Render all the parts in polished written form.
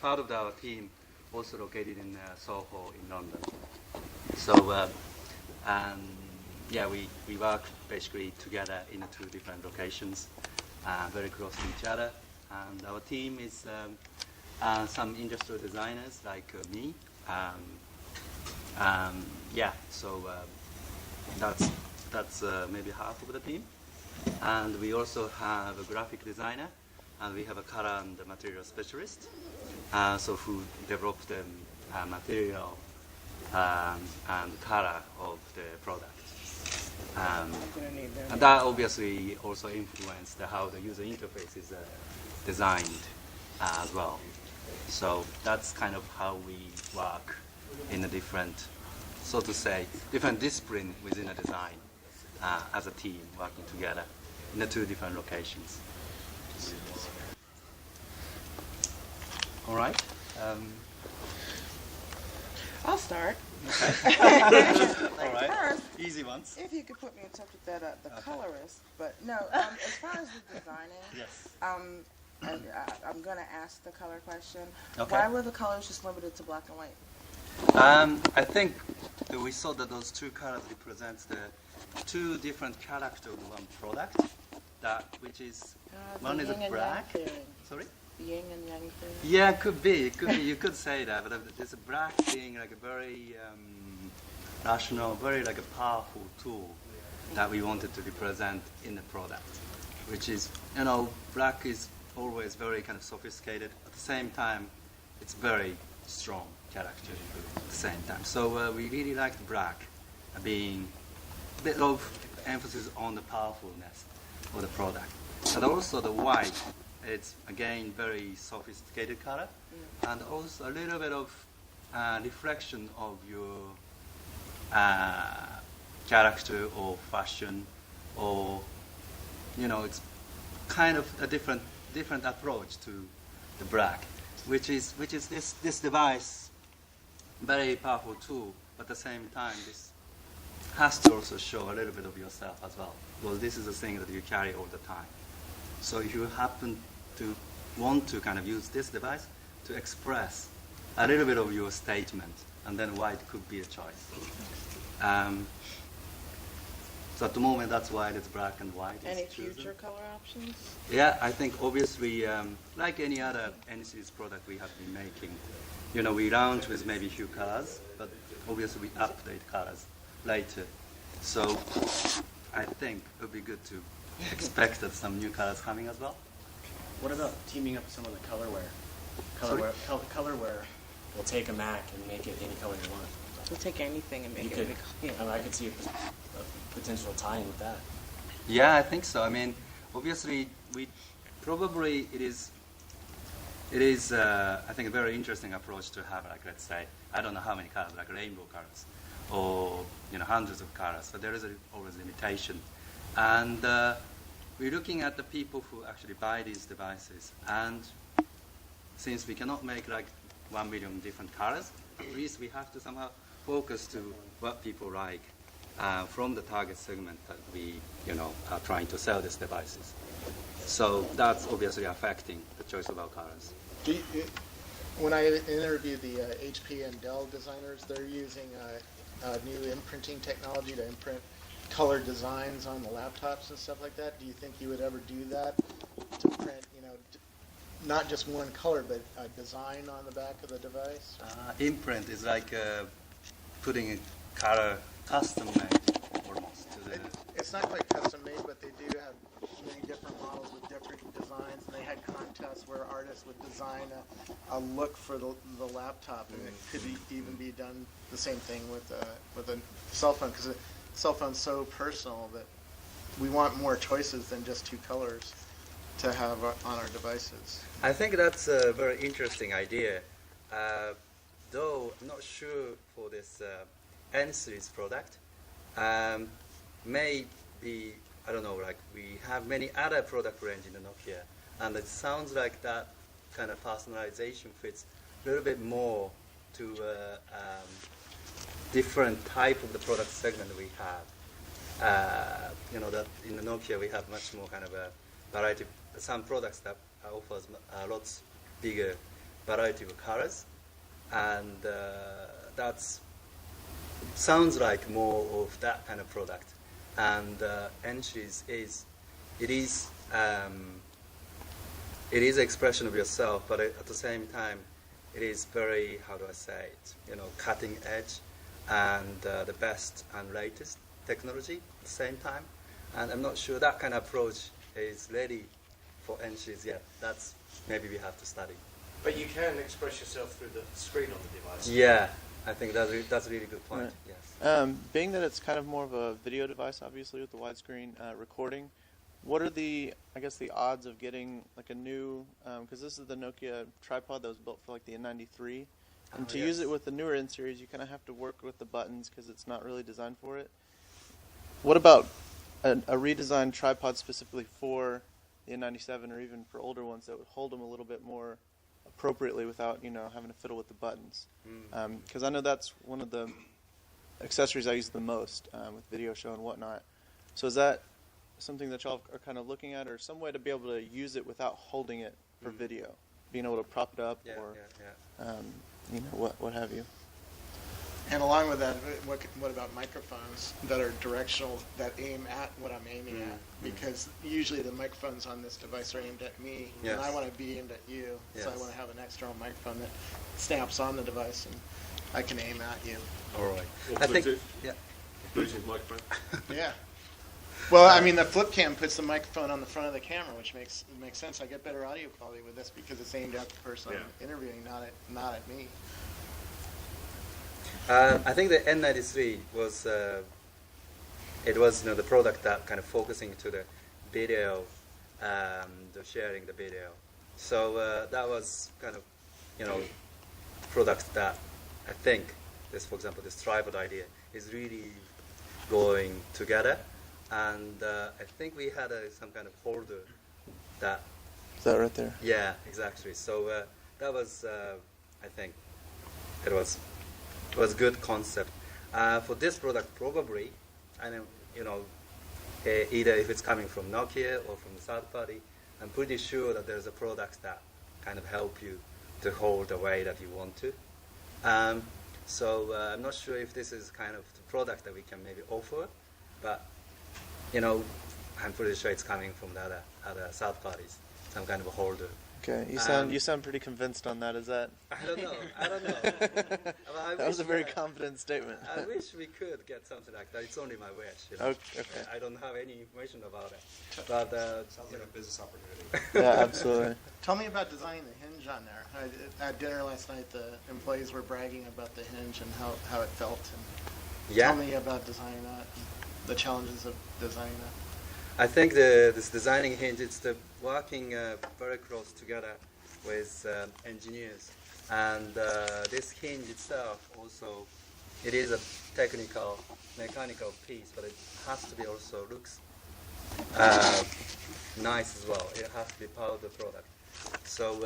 part of our team also located in Soho in London. So yeah, we work basically together in 2 different locations, very close to each other. And our team is some industrial designers like me. Yeah, so that's maybe half of the team. And we also have a graphic designer, and we have a color and material specialist, so who develop the material and color of the product. And that obviously also influenced how the user interface is designed as well. So that's kind of how we work in a different, so to say, different discipline within a design as a team working together in the 2 different locations. All right. I'll start. Okay. All right. First, easy ones. if you could put me in touch with that the colorist, but no. As far as the designing, Yes. I'm going to ask the color question. Okay. Why were the colors just limited to black and white? I think that we saw that those 2 colors represent the 2 different characters of one product. Which is one is a black. Sorry. Yin and yang thing. Yeah, it could be. You could say that, but there's a black being like a very rational, very like a powerful tool that we wanted to represent in the product, which is, black is always very kind of sophisticated. At the same time, it's very strong character at the same time. So we really liked black being a bit of emphasis on the powerfulness of the product. But also the white, it's again very sophisticated color, and also a little bit of reflection of your character or fashion, or it's kind of a different approach to the black, which is this device, very powerful tool, but at the same time this has to also show a little bit of yourself as well, because this is a thing that you carry all the time. So if you happen to want to kind of use this device to express a little bit of your statement, and then white could be a choice. So at the moment, that's why it's black and white. Any future color options? Yeah, I think obviously, like any other N-series product we have been making, we launch with maybe a few colors, but obviously we update colors later. So I think it would be good to expect that some new colors coming as well. What about teaming up with some of the colorware? Colorware will take a Mac and make it any color you want. We'll take anything and make it. I could see a potential tie-in with that. Yeah, I think so. I mean, obviously, it is I think a very interesting approach to have, like, let's say, I don't know how many colors, like rainbow colors, or hundreds of colors. So there is always a limitation, and we're looking at the people who actually buy these devices, and since we cannot make like 1 million different colors, at least we have to somehow focus to what people like from the target segment that we are trying to sell these devices. So that's obviously affecting the choice of our colors. When I interviewed the HP and Dell designers, they're using new imprinting technology to imprint color designs on the laptops and stuff like that. Do you think you would ever do that to print, not just one color, but a design on the back of the device? Imprint is like putting a color custom made almost. It's not quite custom made, but they do have many different models with different designs, and they had contests where artists would design a look for the laptop, and it could even be done the same thing with a cell phone, because a cell phone's so personal that we want more choices than just 2 colors to have on our devices. I think that's a very interesting idea, though I'm not sure for this N-series product. Maybe, I don't know, like we have many other product range in the Nokia, and it sounds like that kind of personalization fits a little bit more to different type of the product segment we have. That in the Nokia we have much more kind of a variety. Some products that offers lots bigger variety of colors, and that's sounds like more of that kind of product. And Entries it is an expression of yourself, but at the same time, it is very, how do I say it, cutting edge and the best and latest technology at the same time. And I'm not sure that kind of approach is ready for Entries yet. That's maybe we have to study. But you can express yourself through the screen on the device. Yeah, I think that's a really good point. Right. Yes. Being that it's kind of more of a video device, obviously with the widescreen recording, what are the odds of getting like a new? Because this is the Nokia tripod that was built for like the N93, and to use it with the newer N series, you kind of have to work with the buttons because it's not really designed for it. What about a redesigned tripod specifically for the N97 or even for older ones that would hold them a little bit more appropriately without having to fiddle with the buttons? Because I know that's one of the accessories I use the most with video show and whatnot. So is that something that y'all are kind of looking at, or some way to be able to use it without holding it for video, being able to prop it up what have you? And along with that, what about microphones that are directional, that aim at what I'm aiming at? Because usually the microphones on this device are aimed at me, and I want to be aimed at you. So I want to have an external microphone that snaps on the device, and I can aim at you. All right. Or I think, Bluetooth. yeah. Bluetooth microphone. Yeah. Well, I mean, the flip cam puts the microphone on the front of the camera, which makes sense. I get better audio quality with this because it's aimed at the person I'm interviewing, not at me. I think the N93 was the product that kind of focusing to the video, the sharing the video. So that was kind of product that I think this, for example, this tripod idea is really going together. And I think we had some kind of holder that. Is that right there? Yeah, exactly. So that was, I think, it was good concept. For this product, probably, either if it's coming from Nokia or from the third party, I'm pretty sure that there's a product that kind of help you to hold the way that you want to. So I'm not sure if this is kind of the product that we can maybe offer, but I'm pretty sure it's coming from the other third parties, some kind of a holder. Okay, you sound pretty convinced on that. Is that? I don't know. That was a very confident statement. I wish we could get something like that. It's only my wish. Okay. I don't have any information about it. But Sounds like a business opportunity. Yeah, absolutely. Tell me about designing the hinge on there. At dinner last night, the employees were bragging about the hinge and how it felt. And tell me about designing that, and the challenges of designing that. I think this designing hinge, it's the working very close together with engineers. And this hinge itself also, it is a mechanical piece, but it has to be also looks nice as well. It has to be part of the product. So,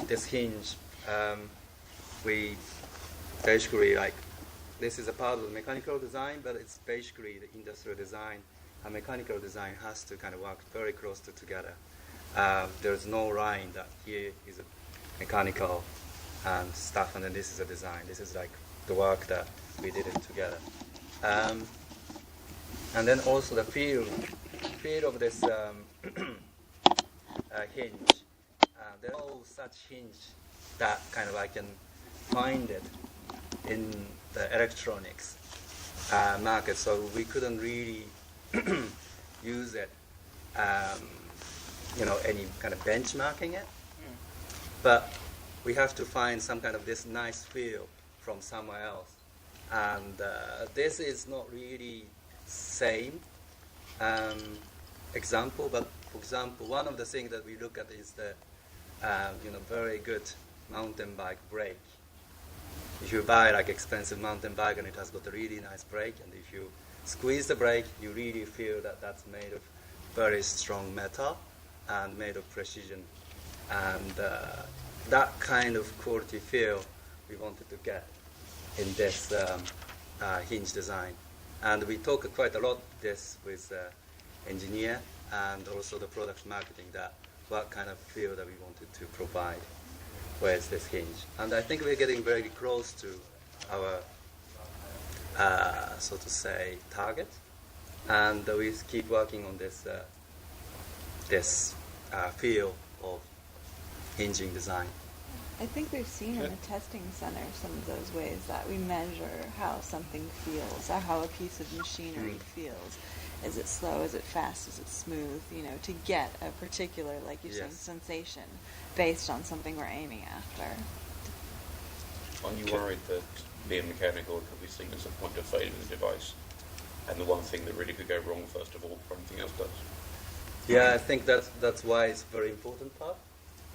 this hinge, we basically this is a part of the mechanical design, but it's basically the industrial design. A mechanical design has to kind of work very close together. There's no line that here is a mechanical stuff, and then this is a design. This is like the work that we did it together. And then also the feel of this hinge. There are no such hinge that kind of I can find it in the electronics market, so we couldn't really use it, any kind of benchmarking it. But we have to find some kind of this nice feel from somewhere else, and this is not really same example. But for example, one of the things that we look at is the very good mountain bike brake. If you buy expensive mountain bike and it has got a really nice brake, and if you squeeze the brake, you really feel that that's made of very strong metal and made of precision. And that kind of quality feel we wanted to get in this hinge design. And we talked quite a lot this with engineer and also the product marketing, that what kind of feel that we wanted to provide with this hinge. And I think we're getting very close to our, so to say, target. And we keep working on this, feel of hinging design. I think we've seen in the testing center some of those ways that we measure how something feels, or how a piece of machinery feels. Is it slow? Is it fast? Is it smooth? To get a particular, like you're saying, sensation based on something we're aiming after. Aren't you worried that being mechanical could be seen as a point of failure in the device, and the one thing that really could go wrong first of all before anything else does? Yeah, I think that's why it's a very important part.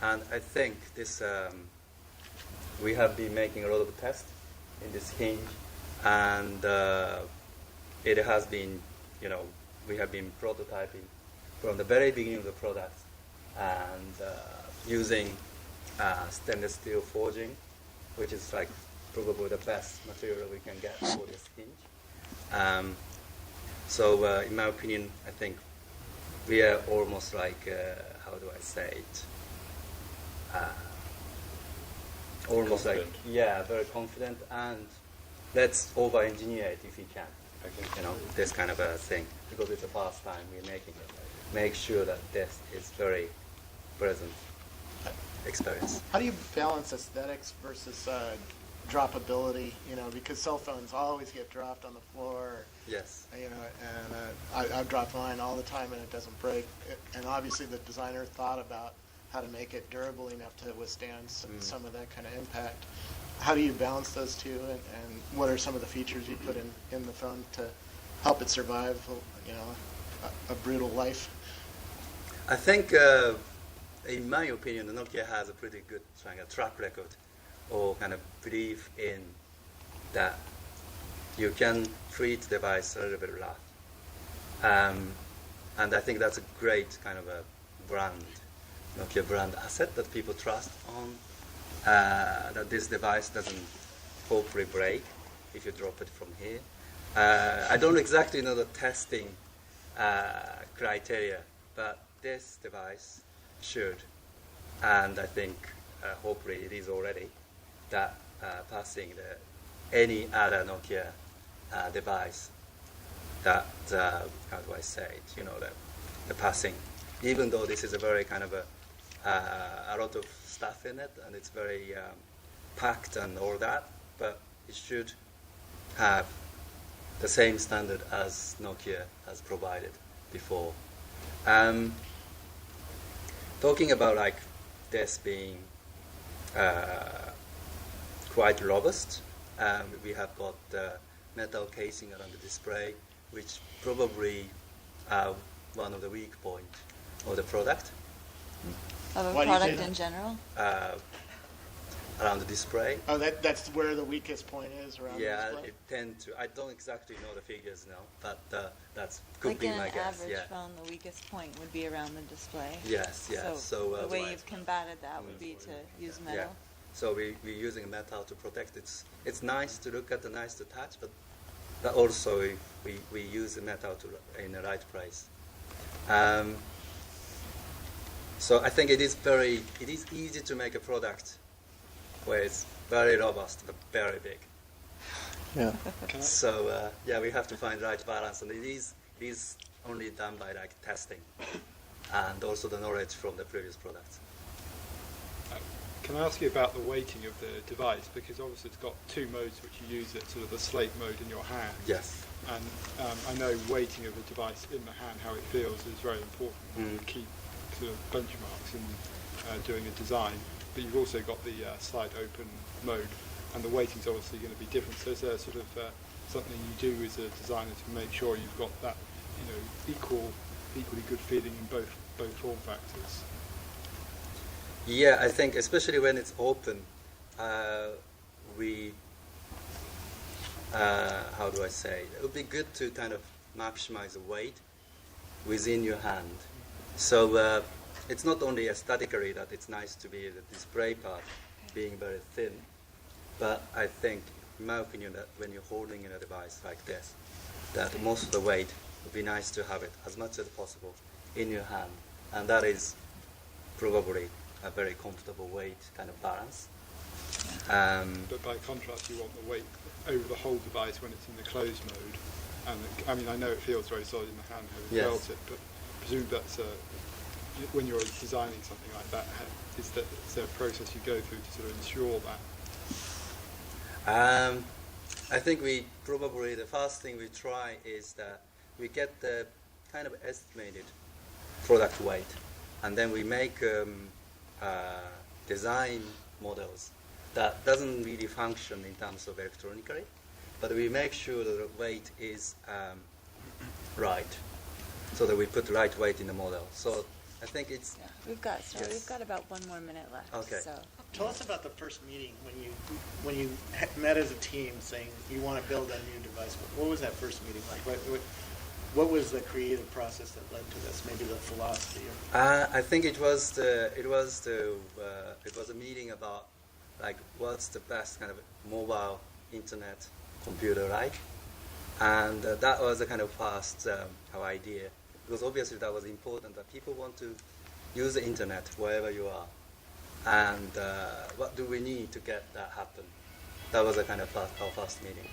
And I think this, we have been making a lot of tests in this hinge, and it has been, we have been prototyping from the very beginning of the product, and using stainless steel forging, which is like probably the best material we can get for this hinge. So in my opinion, I think we are almost like, how do I say it? Almost confident. very confident, and let's over-engineer it if we can. This kind of a thing, because it's the first time we're making it. Make sure that this is very present experience. How do you balance aesthetics versus droppability? Because cell phones always get dropped on the floor. Yes. And I've dropped mine all the time and it doesn't break. And obviously the designer thought about how to make it durable enough to withstand some of that kind of impact. How do you balance those two, and what are some of the features you put in the phone to help it survive, a brutal life? I think, in my opinion, Nokia has a pretty good track record, or kind of belief in that you can treat the device a little bit rough. And I think that's a great kind of a brand, Nokia brand asset that people trust on. That this device doesn't hopefully break if you drop it from here. I don't exactly know the testing criteria, but this device should, and I think hopefully it is already, that passing any other Nokia device that, how do I say it, the passing, even though this is a very kind of a lot of stuff in it, and it's very packed and all that, but it should have the same standard as Nokia has provided before. Talking about like this being quite robust, we have got metal casing around the display, which probably one of the weak points of the product. Of a Why do you say product that? in general? Around the display. Oh, that's where the weakest point is around the display? It tend to. I don't exactly know the figures now, but that's could Like be in my an guess. average Yeah. phone, the weakest point would be around the display. Yes. Yeah. So the way right. you've combated that would be to use metal. Yeah. So we're using metal to protect it. It's nice to look at and nice to touch, but also we use the metal in the right place. So I think it is easy to make a product where it's very robust but very big. Yeah. So we have to find the right balance, and it is only done by like testing, and also the knowledge from the previous products. Can I ask you about the weighting of the device? Because obviously it's got two modes which you use it, sort of the slate mode in your hand. Yes. And I know weighting of the device in the hand, how it feels, is very important to keep sort of benchmarks in doing a design. But you've also got the slide open mode, and the weighting's obviously going to be different. So is there sort of something you do as a designer to make sure you've got that, equally good feeling in both form factors? Yeah, I think especially when it's open, how do I say? It would be good to kind of maximize the weight within your hand. So it's not only aesthetically that it's nice to be the display part being very thin, but I think, in my opinion, that when you're holding in a device like this, that most of the weight would be nice to have it as much as possible in your hand, and that is probably a very comfortable weight kind of balance. But by contrast, you want the weight over the whole device when it's in the closed mode. And I mean, I know it feels very solid in the hand having Yes. felt it, but I presume that's when you're designing something like that, is there a process you go through to sort of ensure that? I think we probably, the first thing we try is that we get the kind of estimated product weight, and then we make design models that doesn't really function in terms of electronically, but we make sure that the weight is right, so that we put the right weight in the model. So I think it's Yeah, we've got Yes. we've got about 1 more minute left. Okay. So Tell us about the first meeting when you met as a team saying you want to build a new device. What was that first meeting like? What was the creative process that led to this? Maybe the philosophy. I think it was a meeting about like what's the best kind of mobile internet computer like, and that was a kind of first our idea, because obviously that was important that people want to use the internet wherever you are, and what do we need to get that happen? That was a kind of our first meeting.